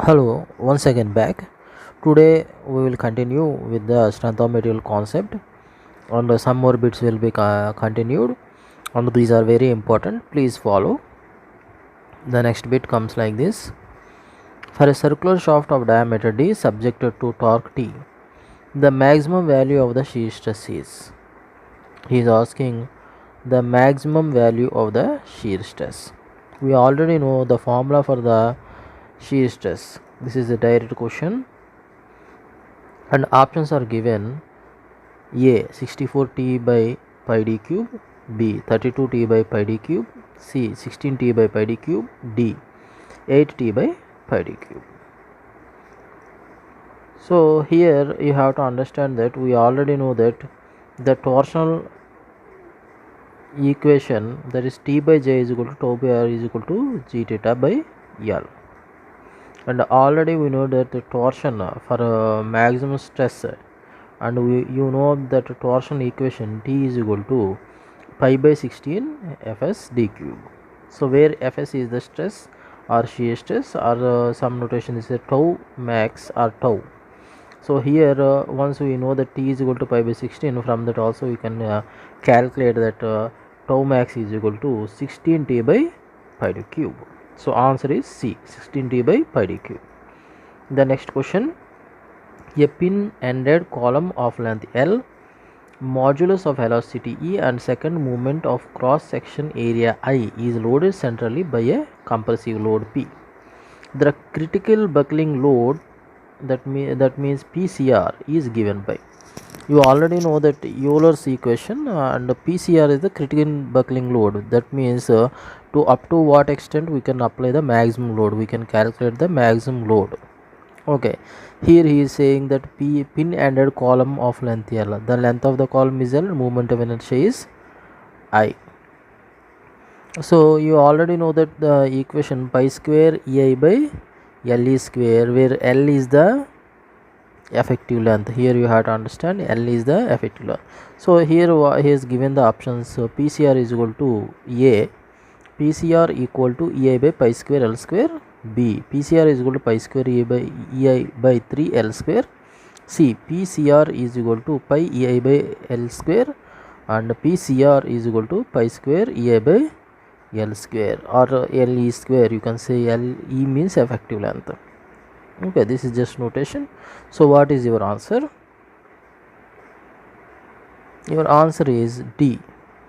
Hello, once again back. Today we will continue with the strength of material concept, and some more bits will be continued, and these are very important. Please follow. The next bit comes like this: for a circular shaft of diameter d subjected to torque T, the maximum value of the shear stress is. He is asking the maximum value of the shear stress. We already know the formula for the shear stress. This is a direct question, and options are given: A 64T by pi d cube, B 32T by pi d cube, C 16T by pi d cube, D 8T by pi d cube. So here you have to understand that we already know that the torsional equation, that is T by J is equal to tau by R is equal to G theta by L, and already we know that the torsion for maximum stress, and you know that torsion equation T is equal to pi by 16 Fs d cube. So where Fs is the stress or shear stress, or some notation is a tau max or tau. So here once we know that T is equal to pi by 16, from that also we can calculate that tau max is equal to 16T by pi d cube. So answer is C, 16T by pi d cube. The next question: a pin-ended column of length L, modulus of velocity E, and second movement of cross-section area I is loaded centrally by a compressive load P. The critical buckling load, that means PCR, is given by. You already know that Euler's equation, and PCR is the critical buckling load. That means to up to what extent we can apply the maximum load, we can calculate the maximum load. Okay, here he is saying that pin-ended column of length L, the length of the column is L, moment of inertia is I. So you already know that the equation pi square EI by LE square, where L is the effective length. Here you have to understand L is the effective length. So here he has given the options. So PCR is equal to A, PCR equal to EI by pi square L square. B, PCR is equal to pi square EI by 3 L square. C, PCR is equal to pi EI by L square, and PCR is equal to pi square EI by L square, or LE square. You can say LE means effective length. Okay, this is just notation. So what is your answer? Your answer is D,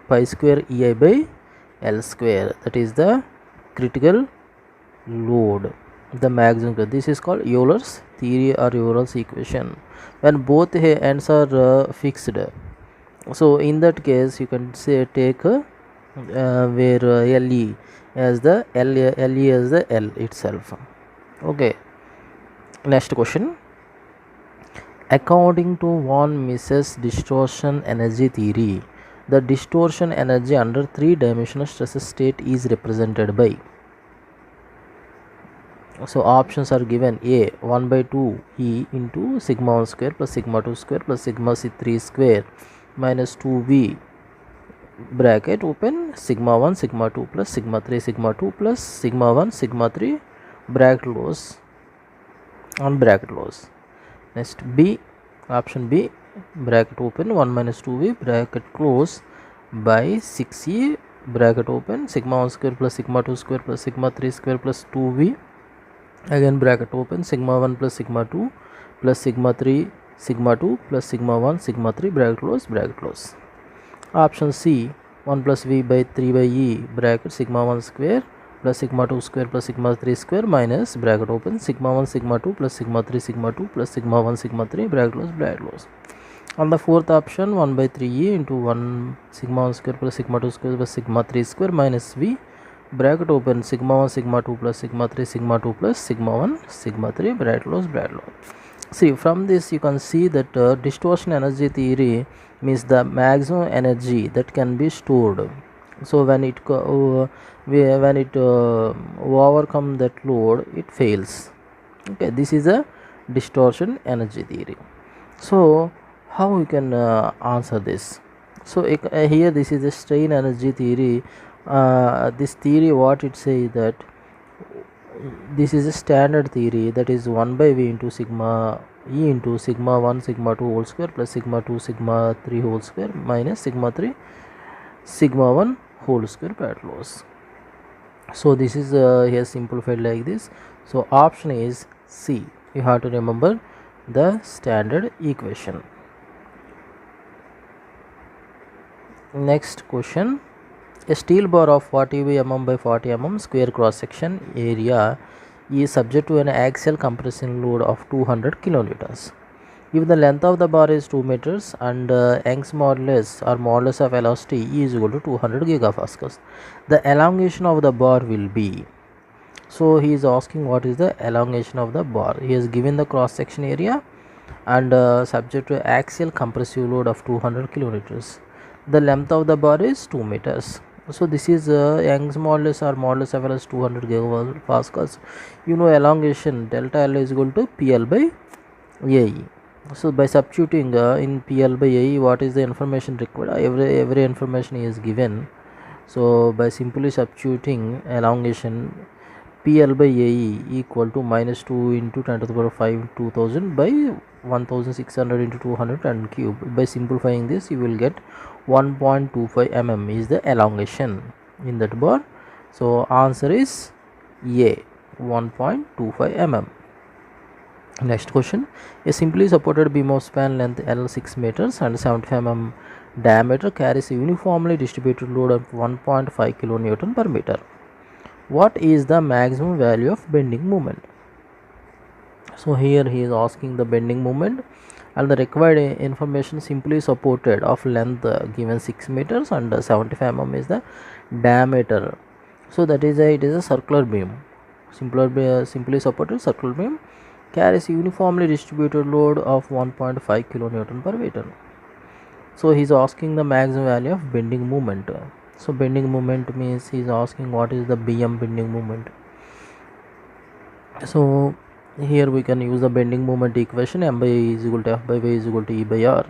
pi square EI by L square. That is the critical load, the maximum. This is called Euler's theory or Euler's equation, when both ends are fixed. So in that case you can say take where LE as the LE as the L itself. Okay, next question: according to von Mises distortion energy theory, the distortion energy under three-dimensional stress state is represented by. So options are given: A 1 by 2 E into sigma 1 square plus sigma 2 square plus sigma c3 square minus 2V bracket open sigma 1 sigma 2 plus sigma 3 sigma 2 plus sigma 1 sigma 3 bracket close on bracket close. Next B, option B, bracket open 1 minus 2V bracket close by 6E bracket open sigma 1 square plus sigma 2 square plus sigma 3 square plus 2V, again bracket open sigma 1 plus sigma 2 plus sigma 3 sigma 2 plus sigma 1 sigma 3 bracket close. Option C, 1 plus V by 3 by E bracket sigma 1 square plus sigma 2 square plus sigma 3 square minus bracket open sigma 1 sigma 2 plus sigma 3 sigma 2 plus sigma 1 sigma 3 bracket close. On the fourth option, 1 by 3E into 1 sigma 1 square plus sigma 2 square plus sigma 3 square minus V bracket open sigma 1 sigma 2 plus sigma 3 sigma 2 plus sigma 1 sigma 3 bracket close. See, from this you can see that distortion energy theory means the maximum energy that can be stored. So when it overcome that load, it fails. Okay, this is a distortion energy theory. So how we can answer this? So here this is the strain energy theory. This theory, what it says that this is a standard theory, that is 1 by v into sigma e into sigma 1 sigma 2 whole square plus sigma 2 sigma 3 whole square minus sigma 3 sigma 1 whole square Pareto laws. So this is here simplified like this. So option is C. You have to remember the standard equation. Next question. A steel bar of 40 mm by 40 mm square cross section area is subject to an axial compression load of 200 kilonewtons. If the length of the bar is 2 meters and Young's modulus or modulus of velocity is equal to 200 gigapascals, the elongation of the bar will be. So he is asking what is the elongation of the bar. He has given the cross section area and subject to axial compressive load of 200 kilonewtons. The length of the bar is 2 meters. So this is Young's modulus or modulus of velocity 200 gigapascals. You know elongation delta L is equal to PL by AE. So by substituting in PL by AE, what is the information required? Every information is given. So by simply substituting elongation, PL by AE equal to minus 2 into 10 to the power 5 2000 by 1600 into 200 and cube. By simplifying this, you will get 1.25 mm is the elongation in that bar. So answer is A, 1.25 mm. Next question. A simply supported beam of span length L 6 meters and 75 mm diameter carries a uniformly distributed load of 1.5 kilonewton per meter. What is the maximum value of bending moment? So here he is asking the bending moment, and the required information simply supported of length given 6 meters and 75 mm is the diameter. So that is it is a circular beam. Simply supported circular beam carries uniformly distributed load of 1.5 kilonewton per meter. So he is asking the maximum value of bending moment. So bending moment means he is asking what is the BM bending moment. So here we can use the bending moment equation. M by A is equal to F by Y is equal to E by R.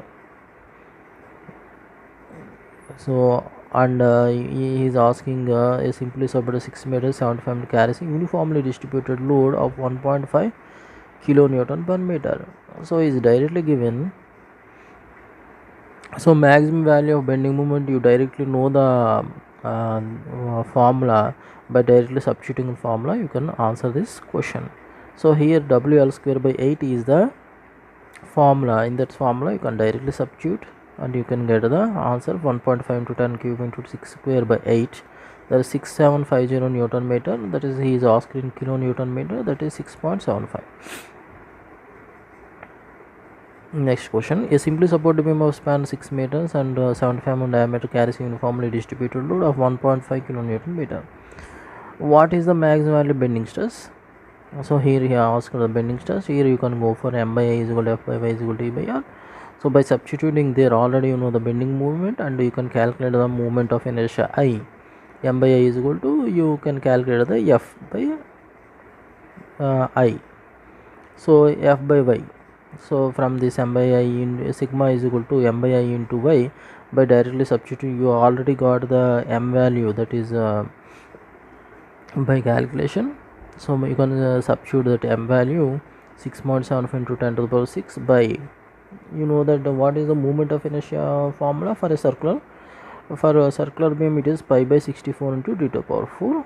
So and he is asking a simply supported 6 meters 75 mm carries uniformly distributed load of 1.5 kilonewton per meter. So is directly given. So maximum value of bending moment, you directly know the formula. By directly substituting in formula you can answer this question. So here WL square by 8 is the formula. In that formula you can directly substitute and you can get the answer 1.5 into 10 cube into 6 square by 8, that is 6750 Newton meter. That is he is asked in kilonewton meter, that is 6.75. Next question. A simply supported beam of span 6 meters and 75 mm diameter carries uniformly distributed load of 1.5 kilonewton meter. What is the maximum value bending stress? So here he asked the bending stress. Here you can go for M by A is equal to F by Y is equal to E by R. So by substituting there already you know the bending movement and you can calculate the moment of inertia I. M by I is equal to, you can calculate the F by I. So F by Y. So from this M by I in sigma is equal to M by I into Y. By directly substituting you already got the M value, that is by calculation. So you can substitute that M value 6.75 into 10 to the power 6 by, you know that what is the moment of inertia formula for a circular beam, it is pi by 64 into d to the power 4.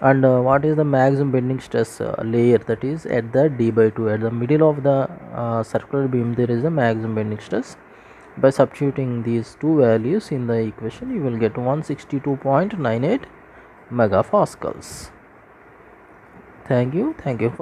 And what is the maximum bending stress layer, that is at the d by 2, at the middle of the circular beam there is a maximum bending stress. By substituting these two values in the equation you will get 162.98 megapascals. Thank you.